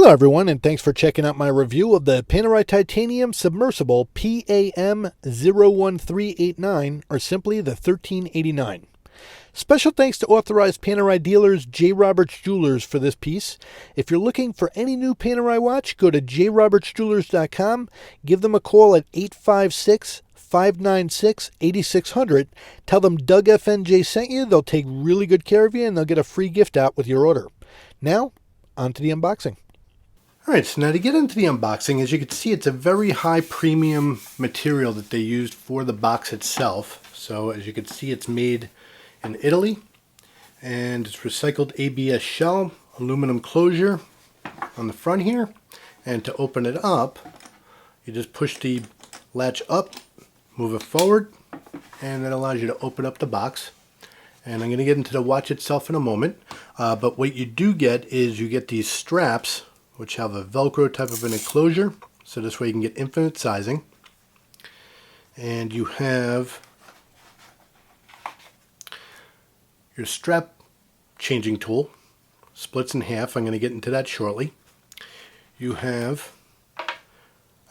Hello everyone, and thanks for checking out my review of the Panerai Titanium Submersible PAM01389, or simply the 1389. Special thanks to authorized Panerai dealers J. Roberts Jewelers for this piece. If you're looking for any new Panerai watch, go to jrobertsjewelers.com, give them a call at 856-596-8600. Tell them DougFNJ sent you. They'll take really good care of you, and they'll get a free gift out with your order. Now, on to the unboxing. Alright, so now to get into the unboxing, as you can see, it's a very high premium material that they used for the box itself. So as you can see, it's made in Italy, and it's recycled ABS shell, aluminum closure on the front here, and to open it up, you just push the latch up, move it forward, and that allows you to open up the box. And I'm going to get into the watch itself in a moment, but what you do get is you get these straps which have a Velcro type of an enclosure, so this way you can get infinite sizing. And you have your strap changing tool, splits in half. I'm going to get into that shortly. You have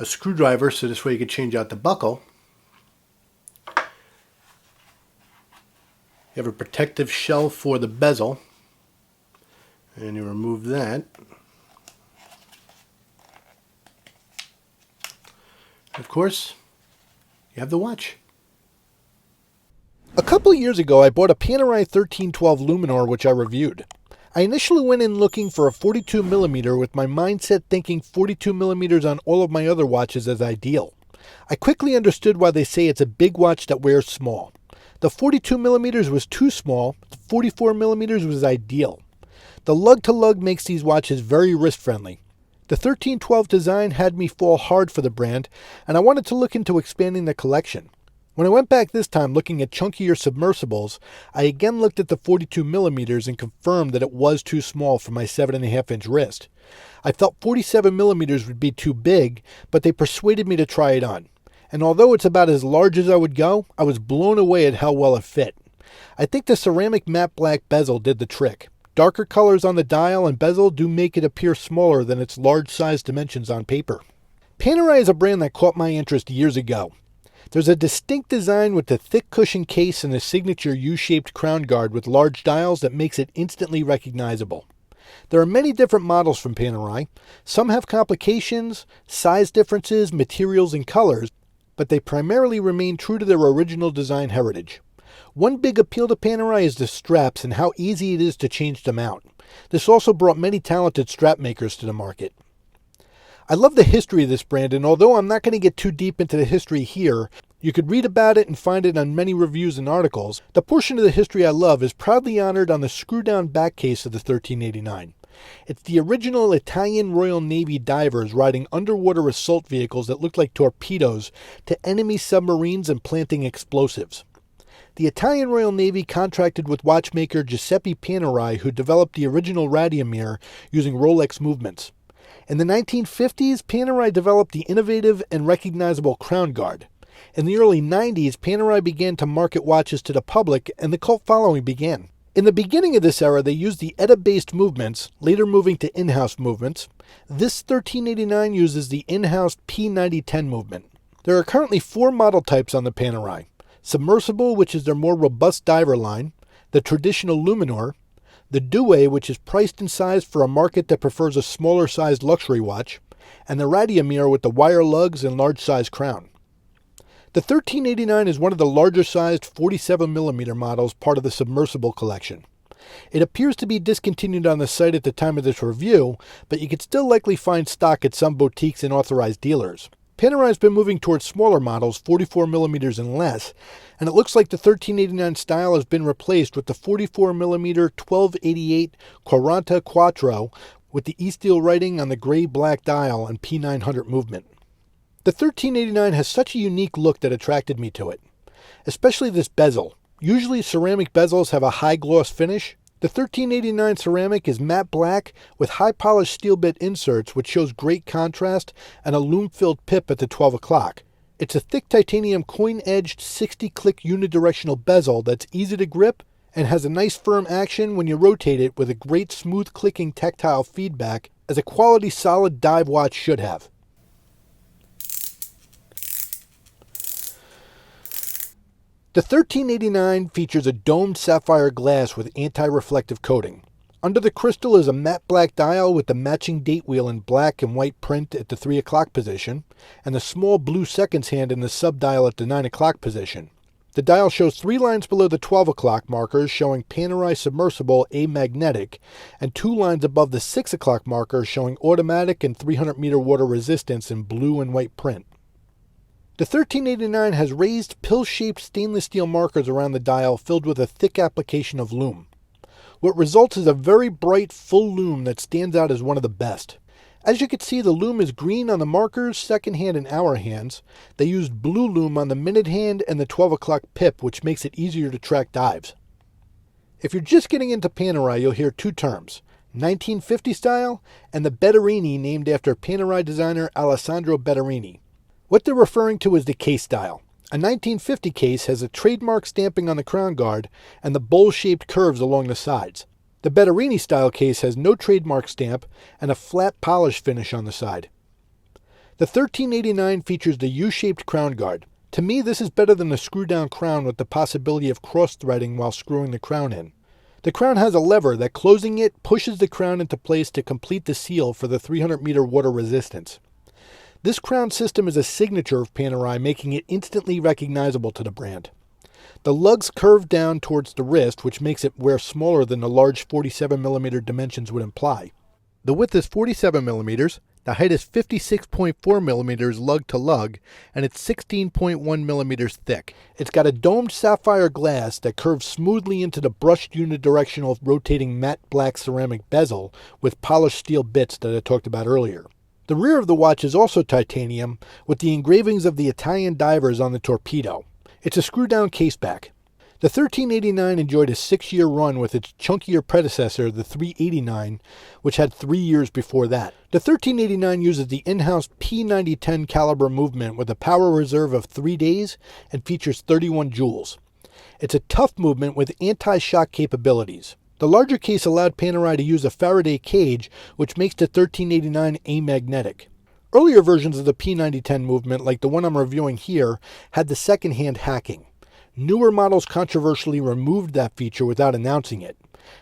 a screwdriver, so this way you can change out the buckle. You have a protective shell for the bezel, and you remove that. Of course, you have the watch. A couple of years ago, I bought a Panerai 1312 Luminor, which I reviewed. I initially went in looking for a 42mm with my mindset thinking 42mm on all of my other watches as ideal. I quickly understood why they say it's a big watch that wears small. The 42mm was too small, the 44mm was ideal. The lug-to-lug makes these watches very wrist-friendly. The 1312 design had me fall hard for the brand, and I wanted to look into expanding the collection. When I went back this time looking at chunkier submersibles, I again looked at the 42mm and confirmed that it was too small for my 7.5-inch wrist. I felt 47mm would be too big, but they persuaded me to try it on. And although it's about as large as I would go, I was blown away at how well it fit. I think the ceramic matte black bezel did the trick. Darker colors on the dial and bezel do make it appear smaller than its large size dimensions on paper. Panerai is a brand that caught my interest years ago. There's a distinct design with the thick cushion case and a signature U-shaped crown guard with large dials that makes it instantly recognizable. There are many different models from Panerai. Some have complications, size differences, materials, and colors, but they primarily remain true to their original design heritage. One big appeal to Panerai is the straps and how easy it is to change them out. This also brought many talented strap makers to the market. I love the history of this brand, and although I'm not going to get too deep into the history here, you could read about it and find it on many reviews and articles. The portion of the history I love is proudly honored on the screw-down back case of the 1389. It's the original Italian Royal Navy divers riding underwater assault vehicles that looked like torpedoes to enemy submarines and planting explosives. The Italian Royal Navy contracted with watchmaker Giuseppe Panerai, who developed the original radiomir using Rolex movements. In the 1950s, Panerai developed the innovative and recognizable crown guard. In the early 90s, Panerai began to market watches to the public, and the cult following began. In the beginning of this era, they used the ETA-based movements, later moving to in-house movements. This 1389 uses the in-house P9010 movement. There are currently 4 model types on the Panerai. Submersible, which is their more robust diver line, the traditional Luminor, the Douai, which is priced and sized for a market that prefers a smaller sized luxury watch, and the radiomir with the wire lugs and large size crown. The 1389 is one of the larger sized 47mm models, part of the Submersible collection. It appears to be discontinued on the site at the time of this review, but you could still likely find stock at some boutiques and authorized dealers. Panerai has been moving towards smaller models, 44mm and less, and it looks like the 1389 style has been replaced with the 44mm 1288 Quaranta Quattro with the E-steel writing on the gray-black dial and P900 movement. The 1389 has such a unique look that attracted me to it, especially this bezel. Usually ceramic bezels have a high gloss finish. The 1389 ceramic is matte black with high polished steel bit inserts, which shows great contrast, and a lume-filled pip at the 12 o'clock. It's a thick titanium coin-edged 60-click unidirectional bezel that's easy to grip and has a nice firm action when you rotate it with a great smooth clicking tactile feedback, as a quality solid dive watch should have. The 1389 features a domed sapphire glass with anti-reflective coating. Under the crystal is a matte black dial with the matching date wheel in black and white print at the 3 o'clock position, and a small blue seconds hand in the sub-dial at the 9 o'clock position. The dial shows 3 lines below the 12 o'clock markers showing Panerai Submersible amagnetic, and 2 lines above the 6 o'clock markers showing automatic and 300-meter water resistance in blue and white print. The 1389 has raised pill-shaped stainless steel markers around the dial filled with a thick application of lume. What results is a very bright, full lume that stands out as one of the best. As you can see, the lume is green on the markers, second hand and hour hands. They used blue lume on the minute hand and the 12 o'clock pip, which makes it easier to track dives. If you're just getting into Panerai, you'll hear 2 terms, 1950 style and the Betterini, named after Panerai designer Alessandro Betterini. What they're referring to is the case style. A 1950 case has a trademark stamping on the crown guard and the bowl-shaped curves along the sides. The Betterini style case has no trademark stamp and a flat polish finish on the side. The 1389 features the U-shaped crown guard. To me, this is better than the screw-down crown with the possibility of cross-threading while screwing the crown in. The crown has a lever that, closing it, pushes the crown into place to complete the seal for the 300-meter water resistance. This crown system is a signature of Panerai, making it instantly recognizable to the brand. The lugs curve down towards the wrist, which makes it wear smaller than the large 47mm dimensions would imply. The width is 47mm, the height is 56.4mm lug to lug, and it's 16.1mm thick. It's got a domed sapphire glass that curves smoothly into the brushed unidirectional rotating matte black ceramic bezel with polished steel bits that I talked about earlier. The rear of the watch is also titanium, with the engravings of the Italian divers on the torpedo. It's a screw-down caseback. The 1389 enjoyed a 6-year run with its chunkier predecessor, the 389, which had 3 years before that. The 1389 uses the in-house P9010 caliber movement with a power reserve of 3 days and features 31 joules. It's a tough movement with anti-shock capabilities. The larger case allowed Panerai to use a Faraday cage, which makes the 1389 amagnetic. Earlier versions of the P9010 movement, like the one I'm reviewing here, had the second-hand hacking. Newer models controversially removed that feature without announcing it.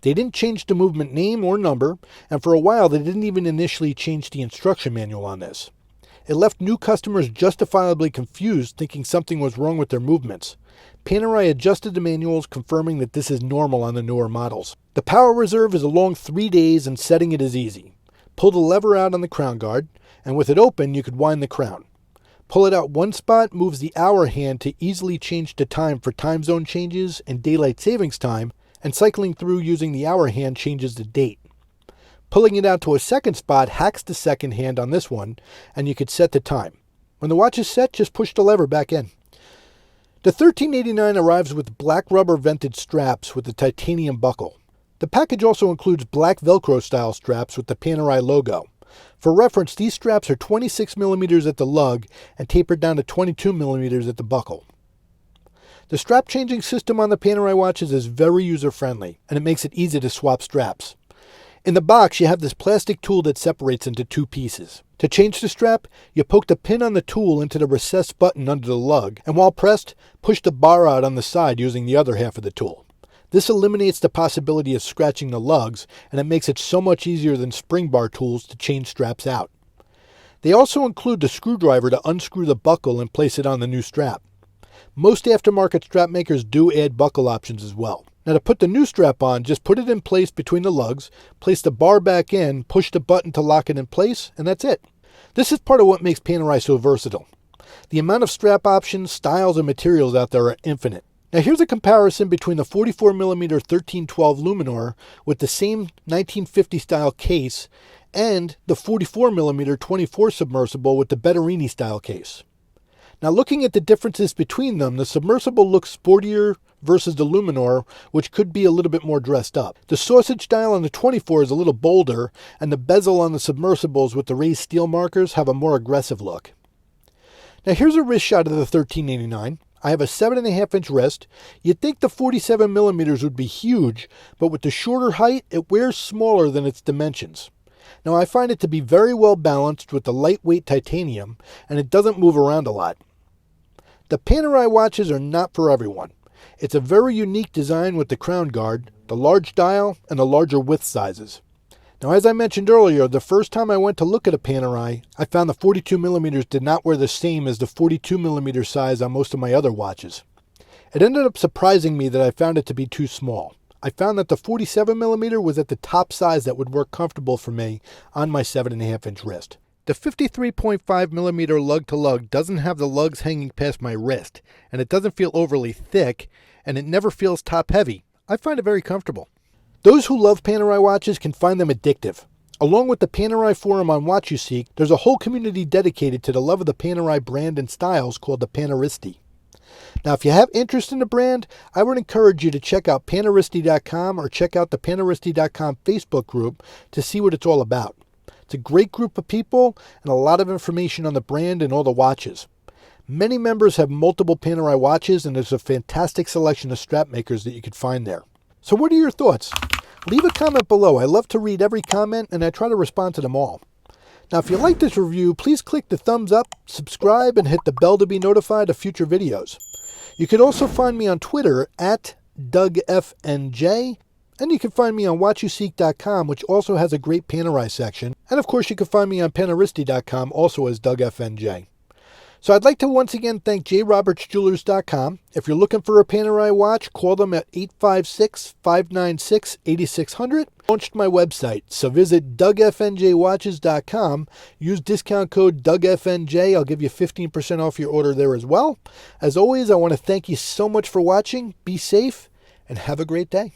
They didn't change the movement name or number, and for a while they didn't even initially change the instruction manual on this. It left new customers justifiably confused, thinking something was wrong with their movements. Panerai adjusted the manuals, confirming that this is normal on the newer models. The power reserve is a long 3 days, and setting it is easy. Pull the lever out on the crown guard, and with it open you could wind the crown. Pull it out one spot moves the hour hand to easily change the time for time zone changes and daylight savings time, and cycling through using the hour hand changes the date. Pulling it out to a second spot hacks the second hand on this one, and you could set the time. When the watch is set, just push the lever back in. The 1389 arrives with black rubber vented straps with the titanium buckle. The package also includes black Velcro style straps with the Panerai logo. For reference, these straps are 26mm at the lug and tapered down to 22mm at the buckle. The strap changing system on the Panerai watches is very user-friendly, and it makes it easy to swap straps. In the box, you have this plastic tool that separates into 2 pieces. To change the strap, you poke the pin on the tool into the recessed button under the lug, and while pressed, push the bar out on the side using the other half of the tool. This eliminates the possibility of scratching the lugs, and it makes it so much easier than spring bar tools to change straps out. They also include the screwdriver to unscrew the buckle and place it on the new strap. Most aftermarket strap makers do add buckle options as well. Now to put the new strap on, just put it in place between the lugs, place the bar back in, push the button to lock it in place, and that's it. This is part of what makes Panerai so versatile. The amount of strap options, styles, and materials out there are infinite. Now here's a comparison between the 44mm 1312 Luminor with the same 1950 style case and the 44mm 24 Submersible with the Betterini style case. Now looking at the differences between them, the Submersible looks sportier versus the Luminor, which could be a little bit more dressed up. The sausage dial on the 24 is a little bolder, and the bezel on the Submersibles with the raised steel markers have a more aggressive look. Now here's a wrist shot of the 1389. I have a 7.5-inch wrist. You'd think the 47 millimeters would be huge, but with the shorter height, it wears smaller than its dimensions. Now, I find it to be very well balanced with the lightweight titanium, and it doesn't move around a lot. The Panerai watches are not for everyone. It's a very unique design with the crown guard, the large dial, and the larger width sizes. Now, as I mentioned earlier, the first time I went to look at a Panerai, I found the 42 millimeters did not wear the same as the 42 millimeter size on most of my other watches. It ended up surprising me that I found it to be too small. I found that the 47 millimeter was at the top size that would work comfortable for me on my 7.5-inch wrist. The 53.5 millimeter lug-to-lug doesn't have the lugs hanging past my wrist, and it doesn't feel overly thick, and it never feels top heavy. I find it very comfortable. Those who love Panerai watches can find them addictive. Along with the Panerai forum on Watch You Seek, there's a whole community dedicated to the love of the Panerai brand and styles called the Paneristi. Now, if you have interest in the brand, I would encourage you to check out Paneristi.com or check out the Paneristi.com Facebook group to see what it's all about. It's a great group of people and a lot of information on the brand and all the watches. Many members have multiple Panerai watches, and there's a fantastic selection of strap makers that you can find there. So what are your thoughts? Leave a comment below. I love to read every comment, and I try to respond to them all. Now, if you like this review, please click the thumbs up, subscribe, and hit the bell to be notified of future videos. You can also find me on Twitter at DougFNJ, and you can find me on WatchYouSeek.com, which also has a great Panerai section. And of course, you can find me on Paneristi.com, also as DougFNJ. So I'd like to once again thank jrobertsjewelers.com. If you're looking for a Panerai watch, call them at 856-596-8600. Launched my website, so visit DougFNJwatches.com. Use discount code DougFNJ. I'll give you 15% off your order there as well. As always, I want to thank you so much for watching. Be safe and have a great day.